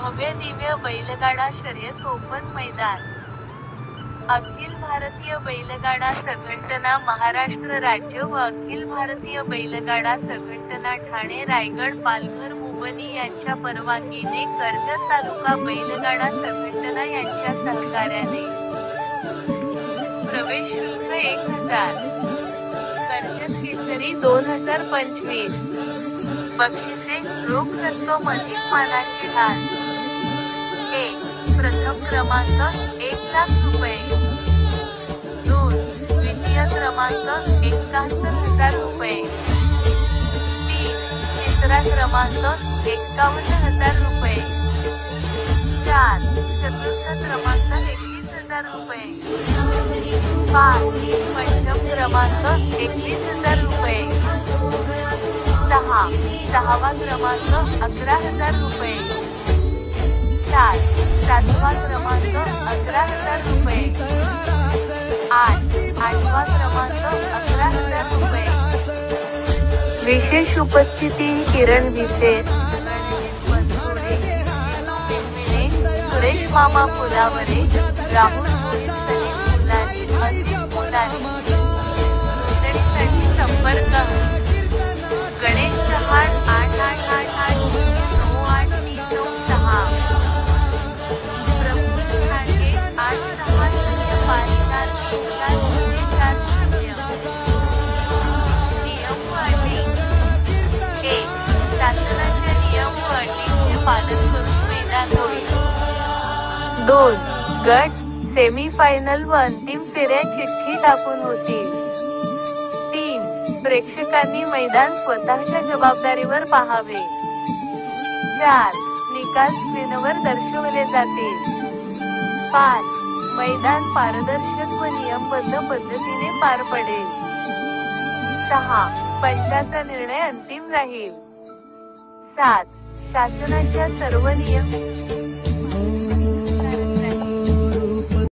भव्य दिव्य बैलगाडा शर्यत ओपन मैदान. अखिल भारतीय बैलगाडा संघटना महाराष्ट्र राज्य व अखिल भारतीय बैलगाडा संघटना ठाणे रायगड पालघर मुंबई यांच्या परवानगीने कर्जत तालुका बैलगाडा संघटना यांच्या सहकार्याने प्रवेश शुल्क 1000. कर्जत केसरी 2025. बक्षिसे रोख रक्कम अधिक मानाची ढाल. 1. प्रथम क्रमांक 1,00,000 रुपये. 2. द्वितीय क्रमांक 71,000 रुपये. 3. तिसरा क्रमांक 51,000 रुपये. 4. चतुर्थ क्रमांक 21,000 रुपये. 5. पंचम क्रमांक 21,000 रुपये. 6. सहावा क्रमांक 11,000 रुपये. 7. सातवा क्रमांक 11,000 रुपये. 8. आठवा क्रमांक 11,000 रुपये. विशेष उपस्थिती किरण विसेर, सुरेश मामा फुलावरे, राहुल मोहित, सलीम फुलारी, असिम फुलारी. नोंदणीसाठी संपर्क गणेश चव्हाण 8888983996. प्रफुल्ल ठाणे 8605434040. नियम व अटी. 1. शासनाच्या नियम व अटींचे पालन करून मैदान होईल. 2. गट, सेमी फायनल व अंतिम फेऱ्या चिठ्ठी टाकून होतील. 3. प्रेक्षकांनी मैदान स्वतःच्या जबाबदारीवर पाहावे. 4. निकाल स्क्रीनवर दर्शवले जातील. 5. मैदान पारदर्शक व नियमबद्ध पद्धतीने पार पडेल. 6. पंचाचा निर्णय अंतिम राहील. 7. शासनाच्या सर्व नियम